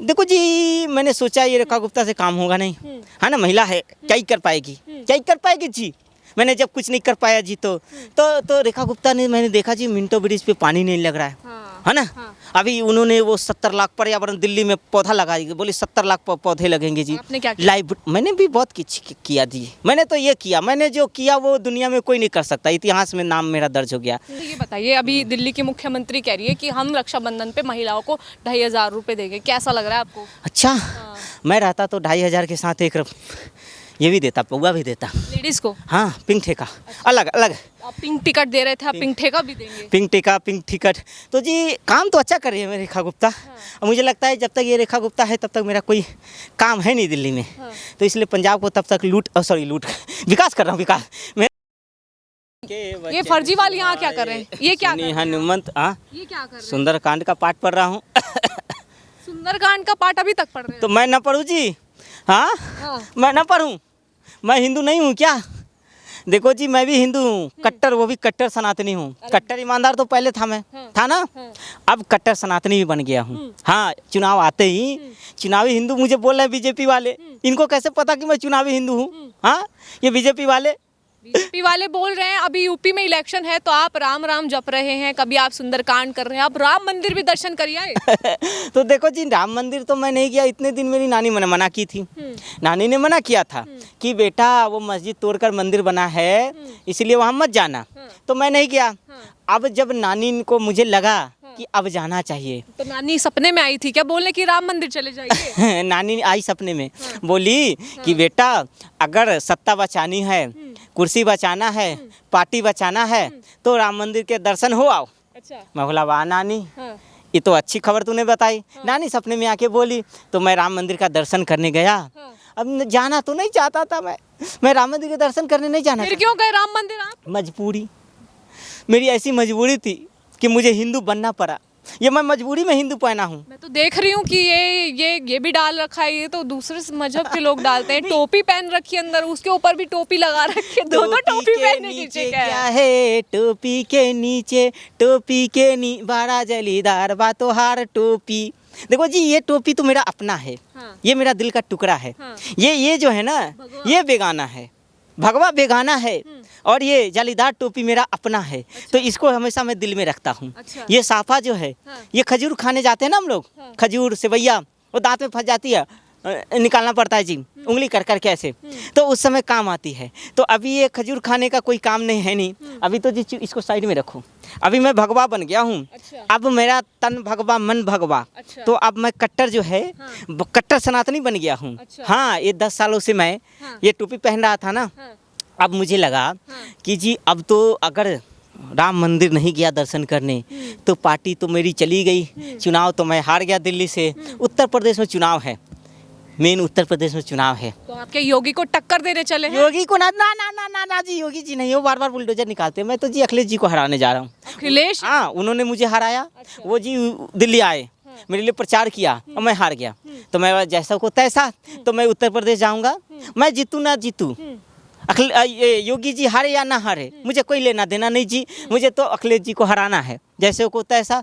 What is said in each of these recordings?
देखो जी, मैंने सोचा ये रेखा गुप्ता से काम होगा नहीं, है ना, महिला है, क्या ही कर पाएगी, क्या ही कर पाएगी जी। मैंने जब कुछ नहीं कर पाया जी तो रेखा गुप्ता ने, मैंने देखा जी मिंटो ब्रिज पे पानी नहीं लग रहा है, है ना। अभी उन्होंने वो 70 लाख पर्यावरण दिल्ली में पौधा लगा दिया, बोले 70 लाख पौधे लगेंगे जी। आपने क्या किया? लाइव मैंने भी बहुत कुछ किया जी। मैंने तो ये किया, मैंने जो किया वो दुनिया में कोई नहीं कर सकता, इतिहास में नाम मेरा दर्ज हो गया। तो ये बताइए, अभी दिल्ली की मुख्यमंत्री कह रही है कि हम रक्षाबंधन पे महिलाओं को 2,500 रुपए देंगे, कैसा लग रहा है आपको? अच्छा, मैं रहता तो 2,500 के साथ एक ये भी देता, पौवा भी देता। लेडीज को? हाँ, पिंक ठेका। अलग अलग आप पिंक टिकट दे रहे थे, आप पिंक ठेका भी देंगे? पिंक टिका, पिंक टिकट। तो जी काम तो अच्छा कर रही है मेरी रेखा गुप्ता। और मुझे लगता है जब तक ये रेखा गुप्ता है तब तक मेरा कोई काम है नहीं दिल्ली में। तो इसलिए पंजाब को तब तक विकास कर रहा हूँ, विकास। ये फर्जीवाल यहाँ क्या कर रहे हैं? ये क्या कर रहे हैं? हनुमंत, हाँ, ये क्या कर रहे हैं? सुंदरकांड का पाठ पढ़ रहा हूँ। सुंदरकांड का पाठ अभी तक पढ़ रहे हैं? तो मैं ना पढ़ूँ जी? हाँ, मैं ना पढ़ूँ? मैं हिंदू नहीं हूँ क्या? देखो जी, मैं भी हिंदू हूँ, कट्टर, वो भी कट्टर सनातनी हूँ। कट्टर ईमानदार तो पहले था, मैं था ना, अब कट्टर सनातनी भी बन गया हूँ। हाँ, चुनाव आते ही चुनावी हिंदू मुझे बोल रहे हैं बीजेपी वाले। इनको कैसे पता कि मैं चुनावी हिंदू हूँ? हाँ, ये बीजेपी वाले बोल रहे हैं। अभी यूपी में इलेक्शन है तो आप राम राम जप रहे हैं, कभी आप सुंदरकांड कर रहे हैं, आप राम मंदिर भी दर्शन करिए आए। तो देखो जी, राम मंदिर तो मैं नहीं गया, इतने दिन मेरी नानी मैंने मना की थी। नानी ने मना किया था कि बेटा वो मस्जिद तोड़कर मंदिर बना है, इसलिए वहाँ मत जाना। तो मैं नहीं गया। अब जब नानी को मुझे लगा कि अब जाना चाहिए, तो नानी सपने में आई थी क्या बोलने कि राम मंदिर चले जाइए? नानी आई सपने में, बोली कि बेटा अगर सत्ता बचानी है, कुर्सी बचाना है, पार्टी बचाना है, तो राम मंदिर के दर्शन हो आओ। अच्छा। मैं बोला वाह नानी, ये तो अच्छी खबर तूने बताई। नानी सपने में आके बोली, तो मैं राम मंदिर का दर्शन करने गया। अब जाना तो नहीं चाहता था मैं राम मंदिर के दर्शन करने नहीं जाना। फिर क्यों गए राम मंदिर आप? मजबूरी, मेरी ऐसी मजबूरी थी कि मुझे हिंदू बनना पड़ा। ये मैं मजबूरी में हिंदू पहना हूँ। मैं तो देख रही हूँ कि ये भी डाल रखा है, ये तो दूसरे मजहब के लोग डालते हैं। टोपी पहन रखी है अंदर, उसके ऊपर भी टोपी लगा रखी है। दो टोपी पहनने की नीचे क्या है? टोपी के नीचे, बड़ा जलीदार बा तोहार टोपी। देखो जी, ये टोपी तो मेरा अपना है। ये मेरा दिल का टुकड़ा है। ये जो है ना, ये बेगाना है, भगवा बेगाना है, और ये जालीदार टोपी मेरा अपना है। तो इसको हमेशा मैं दिल में रखता हूँ। ये साफा जो है, ये खजूर खाने जाते हैं ना हम लोग, खजूर सेवैया, वो दांत में फंस जाती है, निकालना पड़ता है जी, उंगली कर कर के ऐसे, तो उस समय काम आती है। तो अभी ये खजूर खाने का कोई काम नहीं है नहीं, अभी तो जी इसको साइड में रखो। अभी मैं भगवा बन गया हूँ। अब मेरा तन भगवा, मन भगवा। तो अब मैं कट्टर जो है, कट्टर सनातनी बन गया हूँ। हाँ, ये 10 सालों से मैं ये टोपी पहन रहा था ना, अब मुझे लगा कि जी अब तो अगर राम मंदिर नहीं गया दर्शन करने तो पार्टी तो मेरी चली गई, चुनाव तो मैं हार गया दिल्ली से। उत्तर प्रदेश में चुनाव है, मेन उत्तर प्रदेश में चुनाव है। तो आपके योगी को टक्कर देने चले हैं? योगी को ना ना ना ना ना ना जी, योगी जी नहीं, वो बार बार बुलडोजर निकालते हैं। मैं तो जी अखिलेश जी को हराने जा रहा हूँ। अखिलेश? हाँ, उन्होंने मुझे हराया। वो जी दिल्ली आए, मेरे लिए प्रचार किया और मैं हार गया। तो मैं जैसा को तैसा, तो मैं उत्तर प्रदेश जाऊँगा, मैं जीतूँ ना जीतूँ, योगी जी हारे या ना हारे, मुझे कोई लेना देना नहीं जी। मुझे तो अखिलेश जी को हराना है, जैसे को तैसा,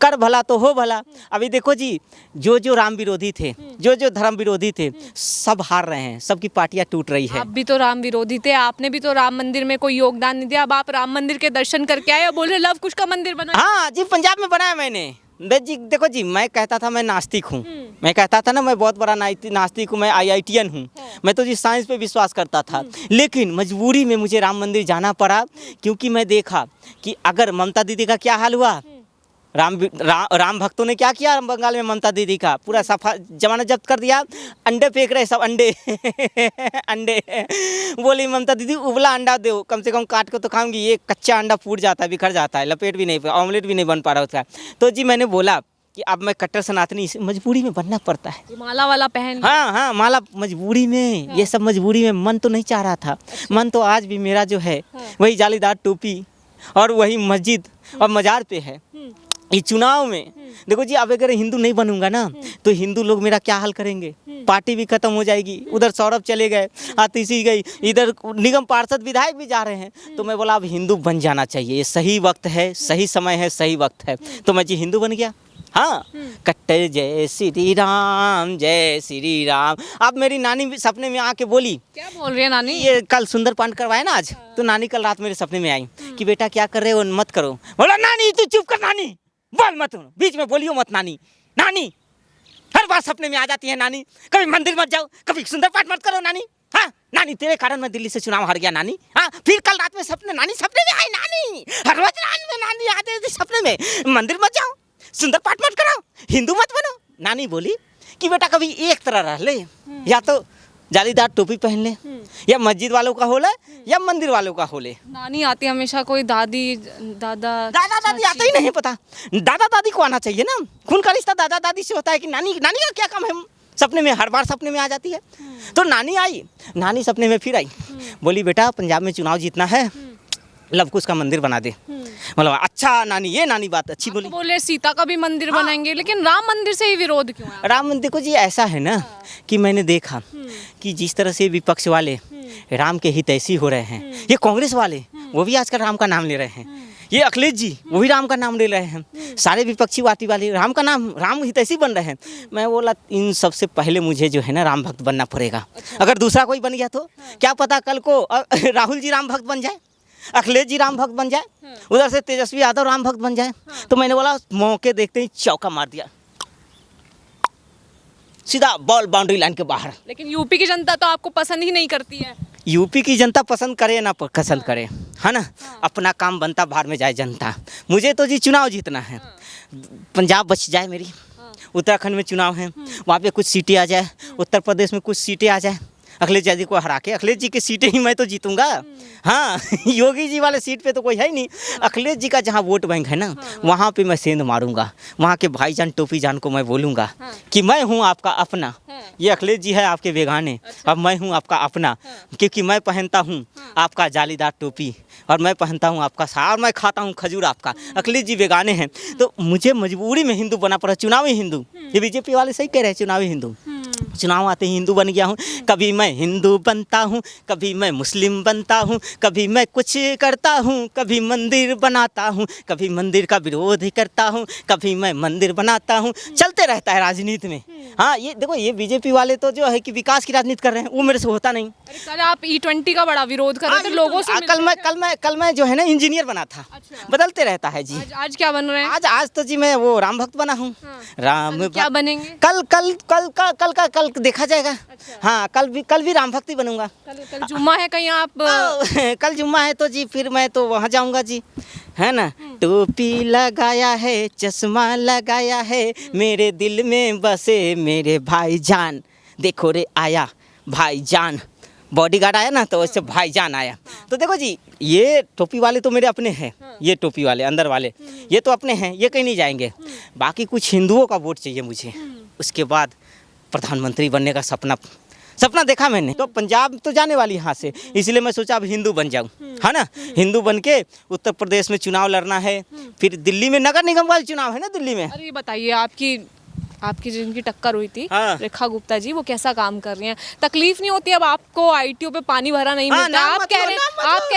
कर भला तो हो भला। अभी देखो जी, जो राम विरोधी थे, जो धर्म विरोधी थे, सब हार रहे हैं, सबकी पार्टियां टूट रही है। आप भी तो राम विरोधी थे, आपने भी तो राम मंदिर में कोई योगदान नहीं दिया। अब आप राम मंदिर के दर्शन करके आए और बोल रहे लव कुश का मंदिर बना। हाँ जी, पंजाब में बनाया मैंने जी। देखो जी, मैं कहता था मैं नास्तिक हूँ, मैं कहता था ना मैं बहुत बड़ा नास्तिक हूँ, मैं IITian हूँ। मैं तो जी साइंस पे विश्वास करता था, लेकिन मजबूरी में मुझे राम मंदिर जाना पड़ा, क्योंकि मैं देखा कि अगर ममता दीदी का क्या हाल हुआ, राम भक्तों ने क्या किया बंगाल में, ममता दीदी का पूरा सफा जमानत जब्त कर दिया। अंडे फेंक रहे सब, अंडे अंडे बोली ममता दीदी उबला अंडा दो, कम से कम काट के तो खाऊंगी, ये कच्चा अंडा फूट जाता है, बिखर जाता है, लपेट भी नहीं, ऑमलेट भी नहीं बन पा रहा उसका। तो जी मैंने बोला कि अब मैं कट्टर सनातनी, मजबूरी में बनना पड़ता है। माला वाला पहन। हाँ, माला मजबूरी में। ये सब मजबूरी में, मन तो नहीं चाह रहा था। मन तो आज भी मेरा जो है वही जालीदार टोपी और वही मस्जिद और मजार पे है। इस चुनाव में देखो जी, अब अगर हिंदू नहीं बनूंगा ना तो हिंदू लोग मेरा क्या हाल करेंगे, पार्टी भी खत्म हो जाएगी। उधर सौरभ चले गए, आतिशी गई, इधर निगम पार्षद विधायक भी जा रहे हैं। तो मैं बोला अब हिंदू बन जाना चाहिए, ये सही वक्त है, सही समय है, सही वक्त है। तो मैं जी हिंदू बन गया। हाँ, कट्टर जय श्री राम। अब मेरी नानी भी सपने में आके बोली, क्या बोल रही है नानी? ये कल सुंदर पाठ करवाए ना आज, तो नानी कल रात मेरे सपने में आई कि बेटा क्या कर रहे हो, मत करो। बोला नानी तू चुप कर, नानी बोल मत, बीच में बोलियो मत नानी। नानी हर बार सपने में आ जाती है नानी, कभी मंदिर मत जाओ, कभी सुंदर पाठ मत करो नानी। हाँ नानी, तेरे कारण मैं दिल्ली से चुनाव हार गया नानी। हाँ फिर कल रात में सपने नानी सपने में आई नानी, हर रोज रात में नानी आते थे सपने में, मंदिर मत जाओ, सुंदर पाठ मत करो, हिंदू मत बनो। नानी बोली कि बेटा कभी एक तरह रह ले, या तो जालीदार टोपी पहन ले, या मस्जिद वालों का हो ले या मंदिर वालों का हो ले। नानी आती हमेशा कोई दादी दादा दादी आता ही नहीं, पता दादा दादी को आना चाहिए ना, खून का रिश्ता दादा दादी से होता है कि नानी का क्या काम है, सपने में हर बार सपने में आ जाती है। तो नानी आई, नानी सपने में फिर आई, बोली बेटा पंजाब में चुनाव जीतना है, लवकुश का मंदिर बना दे। मतलब अच्छा नानी, ये नानी बात अच्छी बोली। बोले सीता का भी मंदिर बनाएंगे, लेकिन राम मंदिर से ही विरोध क्यों है? राम मंदिर को जी ऐसा है ना कि मैंने देखा कि जिस तरह से विपक्ष वाले राम के हितैषी हो रहे हैं, ये कांग्रेस वाले वो भी आजकल राम का नाम ले रहे हैं, ये अखिलेश जी वो भी राम का नाम ले रहे हैं, सारे विपक्षी पार्टी वाले राम का नाम, राम हितैषी बन रहे हैं। मैं बोला इन सबसे पहले मुझे जो है ना राम भक्त बनना पड़ेगा। अगर दूसरा कोई बन गया तो क्या पता कल को राहुल जी राम भक्त बन जाए, अखिलेश जी राम भक्त बन जाए, उधर से तेजस्वी यादव राम भक्त बन जाए। तो मैंने बोला मौके देखते ही चौका मार दिया, सीधा बॉल बाउंड्री लाइन के बाहर। लेकिन यूपी की जनता तो आपको पसंद ही नहीं करती है। यूपी की जनता पसंद करे ना पसंद करे, है ना, अपना काम बनता बाहर में जाए जनता। मुझे तो जी चुनाव जीतना है, पंजाब बच जाए मेरी, उत्तराखंड में चुनाव है वहाँ पे कुछ सीटें आ जाए, उत्तर प्रदेश में कुछ सीटें आ जाए, अखिलेश जी को हरा के, अखिलेश जी की सीटें ही मैं तो जीतूंगा। हाँ योगी जी वाले सीट पे तो कोई है ही नहीं, अखिलेश जी का जहाँ वोट बैंक है ना वहाँ पे मैं सेंध मारूंगा, वहाँ के भाईजान टोपी जान को मैं बोलूँगा कि मैं हूँ आपका अपना, ये अखिलेश जी है आपके बेगाने, अब मैं हूँ आपका अपना, क्योंकि मैं पहनता हूँ आपका जालीदार टोपी और मैं पहनता हूँ आपका सार, मैं खाता हूँ खजूर आपका, अखिलेश जी बेगाने हैं। तो मुझे मजबूरी में हिंदू बना पड़ा, चुनावी हिंदू। ये बीजेपी वाले सही कह रहे हैं, चुनावी हिंदू। चुनाव आते ही हिंदू बन गया हूँ, कभी मैं हिंदू बनता हूँ, कभी मैं मुस्लिम बनता हूँ, कभी मैं कुछ करता हूँ, कभी मंदिर बनाता हूँ, कभी मंदिर का विरोध करता हूँ, कभी मैं मंदिर बनाता हूँ, चलते रहता है राजनीति में। हाँ ये देखो, ये बीजेपी वाले तो जो है कि विकास की राजनीति कर रहे हैं, वो मेरे से होता नहीं। अरे कल आप E20 का बड़ा विरोध कर रहे थे लोगों से। कल मैं जो है ना इंजीनियर बना था। अच्छा। बदलते रहता है जी। आज क्या बन रहे हैं? आज तो जी मैं वो राम भक्त बना हूँ। राम क्या बनेंगे? कल देखा जाएगा। अच्छा। हाँ कल भी राम भक्त ही बनूंगा। कल जुम्मा है, कहीं आप कल जुम्मा है तो जी फिर मैं तो वहाँ जाऊँगा जी, है ना। टोपी लगाया है, चश्मा लगाया है, मेरे दिल में बसे मेरे भाईजान, देखो रे आया भाईजान, बॉडीगार्ड आया ना तो उससे भाईजान आया। तो देखो जी, ये टोपी वाले तो मेरे अपने हैं, ये टोपी वाले अंदर वाले ये तो अपने हैं, ये कहीं नहीं जाएंगे। बाकी कुछ हिंदुओं का वोट चाहिए मुझे, उसके बाद प्रधानमंत्री बनने का सपना देखा मैंने। तो पंजाब तो जाने वाली यहाँ से, इसलिए मैं सोचा अब हिंदू बन जाऊँ, है ना। हिंदू बन के उत्तर प्रदेश में चुनाव लड़ना है, फिर दिल्ली में नगर निगम वाले चुनाव है ना दिल्ली में। अरे बताइए, आपकी जिनकी टक्कर हुई थी रेखा गुप्ता जी, वो कैसा काम कर रही हैं? तकलीफ नहीं होती अब आपको ITO पे पानी भरा नहीं मिलता? आप कह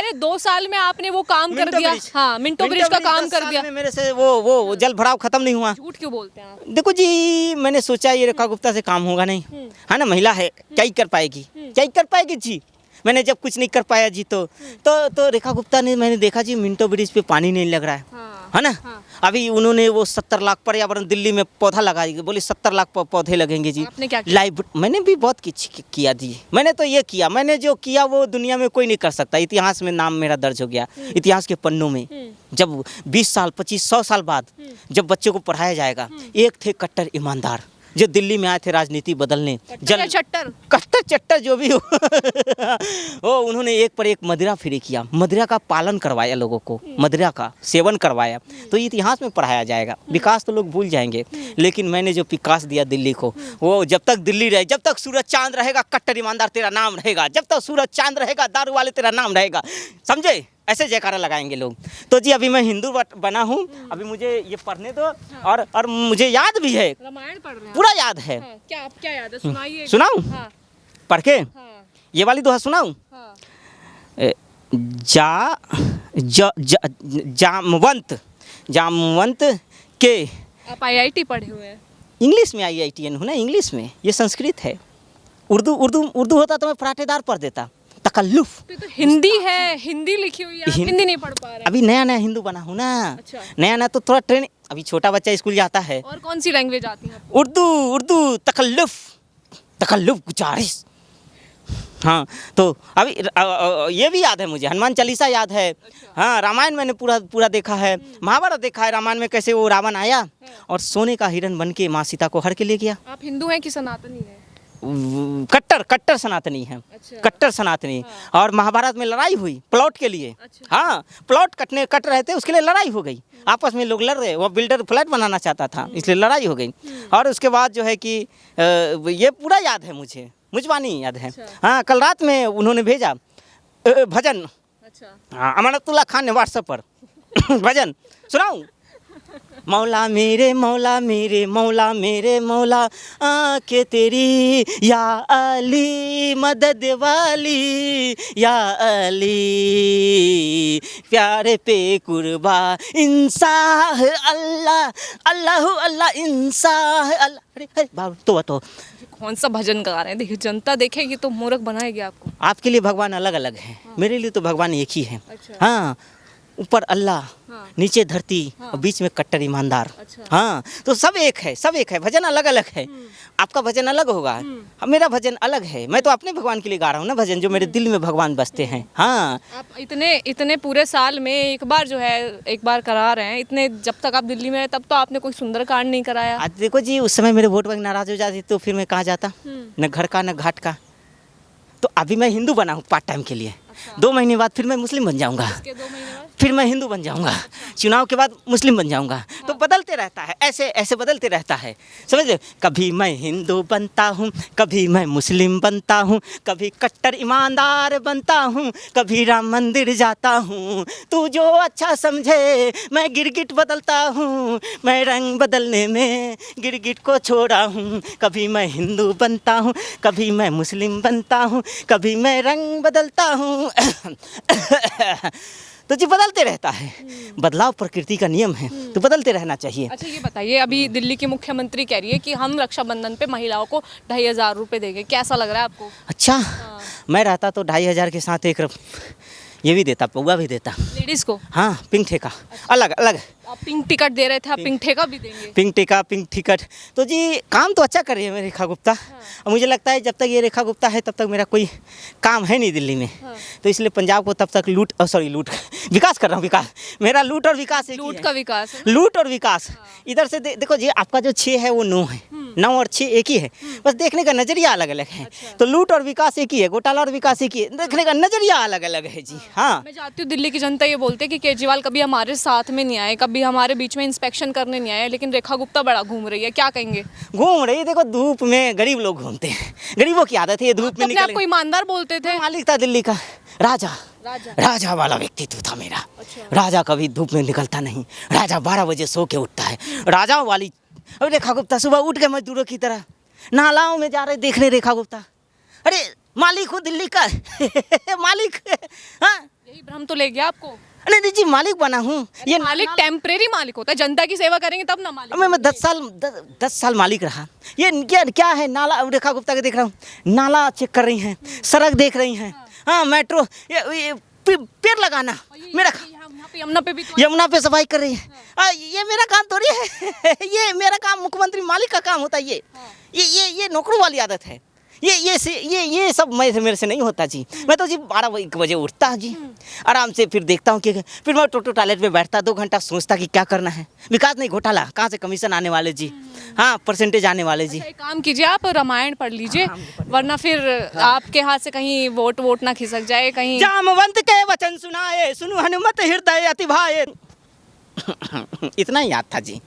रहे 2 साल में आपने वो काम कर दिया। हाँ, मिंटो ब्रिज का काम कर दिया। मेरे से वो जल भराव खत्म नहीं हुआ। झूठ क्यों बोलते हैं आप? देखो जी, मैंने सोचा ये रेखा गुप्ता से काम होगा नहीं, है ना, महिला है, क्या ही कर पाएगी जी। मैंने जब कुछ नहीं कर पाया जी तो रेखा गुप्ता ने, मैंने देखा जी मिंटो ब्रिज पे पानी नहीं लग रहा है ना। अभी उन्होंने वो 70 लाख पर्यावरण दिल्ली में पौधा लगा दी, बोली 70 लाख पौधे लगेंगे जी। आपने क्या किया? मैंने भी बहुत कुछ किया जी। मैंने तो ये किया, मैंने जो किया वो दुनिया में कोई नहीं कर सकता। इतिहास में नाम मेरा दर्ज हो गया, इतिहास के पन्नों में। जब 20 साल 25 100 साल बाद जब बच्चों को पढ़ाया जाएगा, एक थे कट्टर ईमानदार जो दिल्ली में आए थे राजनीति बदलने, कट्टर चट्टर जो भी हो वो उन्होंने एक पर एक मदिरा फ्री किया, मदिरा का पालन करवाया, लोगों को मदिरा का सेवन करवाया। तो इतिहास में पढ़ाया जाएगा। विकास तो लोग भूल जाएंगे, लेकिन मैंने जो विकास दिया दिल्ली को, वो जब तक दिल्ली रहे, जब तक सूरज चांद रहेगा कट्टर ईमानदार तेरा नाम रहेगा, जब तक सूरज चांद रहेगा दारू वाले तेरा नाम रहेगा, समझे। ऐसे जयकारा लगाएंगे लोग। तो जी अभी मैं हिंदू बना हूँ, अभी मुझे ये पढ़ने दो। और मुझे याद भी है, रामायण पढ़ रहे हैं पूरा याद है। क्या क्या याद है? सुनाइए। सुनाऊं? पढ़ के ये वाली दोहा सुनाऊं? जामवंत के आप IIT पढ़े हुए हैं? इंग्लिश में IITN हूँ ना, इंग्लिश में, ये संस्कृत है। उर्दू होता तो मैं फराटेदार पढ़ देता, तकल्लुफ। तो हिंदी है, हिंदी लिखी हुई है, आप हिंदी नहीं पढ़ पा रहे हैं। अभी नया नया हिंदू बना हूँ ना। अच्छा। नया तो थोड़ा ट्रेन, अभी छोटा बच्चा स्कूल जाता है। और कौन सी लैंग्वेज आती है आपको? उर्दू, तकल्लुफ गुजारिश। हाँ, तो अभी ये भी याद है मुझे, हनुमान चालीसा याद है। हाँ, रामायण मैंने पूरा देखा है, महाभारत देखा है। रामायण में कैसे वो रावण आया और सोने का हिरण बन के माँ सीता को हर के ले गया। आप हिंदू हैं कि सनातनी हैं? कट्टर सनातनी है। अच्छा। कट्टर सनातनी। हाँ। और महाभारत में लड़ाई हुई प्लॉट के लिए। अच्छा। हाँ, प्लॉट कट रहे थे, उसके लिए लड़ाई हो गई, आपस में लोग लड़ रहे, वो बिल्डर फ्लैट बनाना चाहता था, इसलिए लड़ाई हो गई। और उसके बाद जो है कि ये पूरा याद है मुझे, मुझबानी याद है। अच्छा। हाँ, कल रात में उन्होंने भेजा भजन। अच्छा। हाँ, अमानतुल्लाह खान ने व्हाट्सएप पर भजन सुनाऊं। मौला मेरे मौला मेरे मौला मेरे मौला आंखें तेरी या अली मदद वाली या अली प्यारे पे कुर्बा इंसाह अल्लाह अल्लाह अल्लाह इंसाह अल्लाह। अरे बाबू तो कौन सा भजन गा रहे हैं? देखिए जनता देखेगी तो मूर्ख बनाएगी आपको। आपके लिए भगवान अलग अलग है। हाँ। मेरे लिए तो भगवान एक ही है। अच्छा। हाँ, ऊपर अल्लाह। हाँ। नीचे धरती। हाँ। और बीच में कट्टर ईमानदार। अच्छा। हाँ, तो सब एक है, भजन अलग अलग है। आपका भजन अलग होगा, मेरा भजन अलग है। मैं तो अपने भगवान के लिए गा रहा हूँ ना भजन, जो मेरे दिल में भगवान बसते हैं। हाँ, आप इतने पूरे साल में एक बार करा रहे हैं, इतने जब तक आप दिल्ली में रहे तब तो आपने कोई सुंदरकांड नहीं कराया। आज देखो जी, उस समय मेरे वोट बैंक नाराज हो जाती तो फिर मैं कहाँ जाता, न घर का न घाट का। तो अभी मैं हिंदू बना हूँ पार्ट टाइम के लिए। अच्छा। 2 महीने बाद फिर मैं मुस्लिम बन जाऊँगा, फिर मैं हिंदू बन जाऊँगा। अच्छा। चुनाव के बाद मुस्लिम बन जाऊँगा। हाँ। तो बदलते रहता है, ऐसे बदलते रहता है, समझ। कभी मैं हिंदू बनता हूँ, कभी मैं मुस्लिम बनता हूँ, कभी कट्टर ईमानदार बनता हूँ, कभी राम मंदिर जाता हूँ। तू जो अच्छा समझे, मैं गिरगिट बदलता हूँ, मैं रंग बदलने में गिरगिट को छोड़ा हूँ। कभी मैं हिंदू बनता हूँ, कभी मैं मुस्लिम बनता हूँ, कभी मैं रंग बदलता हूँ। तो जी बदलते रहता है, बदलाव प्रकृति का नियम है, तो बदलते रहना चाहिए। अच्छा, ये बताइए, अभी दिल्ली की मुख्यमंत्री कह रही है कि हम रक्षाबंधन पे महिलाओं को 2500 रुपये देंगे, कैसा लग रहा है आपको? अच्छा। हाँ। मैं रहता तो 2500 के साथ एक ये भी देता, पौवा भी देता लेडीज को। हाँ, पिंक ठेका। अच्छा। अलग आप पिंक टिकट दे रहे थे, आप पिंक ठेका भी देंगे? Pink ticket. तो जी काम तो अच्छा कर रही है रेखा गुप्ता। हाँ। और मुझे लगता है जब तक ये रेखा गुप्ता है तब तक मेरा कोई काम है नहीं दिल्ली में। हाँ। तो इसलिए पंजाब को तब तक विकास कर रहा हूँ। विकास मेरा लूट और विकास एक लूट का विकास है। लूट और विकास। हाँ। इधर से देखो जी, आपका जो 6 है वो 9 है, 9 और 6 एक ही है, बस देखने का नजरिया अलग अलग है। अच्छा। तो लूट और विकास एक ही है, घोटाला और विकास एक ही है, देखने का नजरिया अलग अलग है जी। हाँ, मैं चाहती हूँ दिल्ली की जनता ये बोलते कि केजरीवाल कभी हमारे साथ में नहीं आए, कभी हमारे बीच में इंस्पेक्शन करने नहीं आए, लेकिन रेखा गुप्ता बड़ा घूम रही है, क्या कहेंगे? घूम रही है, देखो धूप में गरीब लोग घूमते हैं, गरीबों की आदत है ये धूप में निकलने। आपको ईमानदार बोलते थे? मालिक था दिल्ली का, राजा वाला व्यक्तित्व था मेरा। अच्छा। राजा कभी धूप में निकलता नहीं, राजा 12 बजे सो के उठता है, राजा वाली। अब रेखा गुप्ता सुबह उठ के मजदूरों की तरह नालाओं में जा रहे देखने। रेखा गुप्ता, अरे मालिक हो दिल्ली का मालिक। हाँ, यही भ्रम तो ले गया आपको। नहीं जी, मालिक बना हूँ। ये मालिक टेम्परेरी मालिक होता है, जनता की सेवा करेंगे तब ना मालिक। मैं 10 साल मालिक रहा। ये क्या है, नाला रेखा गुप्ता के देख रहा हूँ, नाला चेक कर रही हैं, सड़क देख रही हैं। हाँ, मेट्रो, ये पेड़ लगाना मेरा यमुना पे सफाई कर रही है। ये मेरा काम थोड़ी है ये मेरा काम मुख्यमंत्री मालिक का काम होता है। ये नौकरों वाली आदत है। ये सब मेरे से नहीं होता जी। मैं तो जी 12-1 बजे उठता जी, आराम से फिर देखता हूँ कि फिर मैं टॉयलेट में बैठता, 2 घंटा सोचता कि क्या करना है। विकास नहीं, घोटाला, कहाँ से कमीशन आने वाले जी। हाँ, परसेंटेज आने वाले जी। अच्छा, एक काम कीजिए, आप रामायण पढ़ लीजिए। हाँ, वरना फिर आपके हाथ से कहीं वोट ना खिसक जाए कहीं। जामवंत के वचन सुनाए, सुनु हनुमत हृदय अति भाए। इतना ही याद था जी।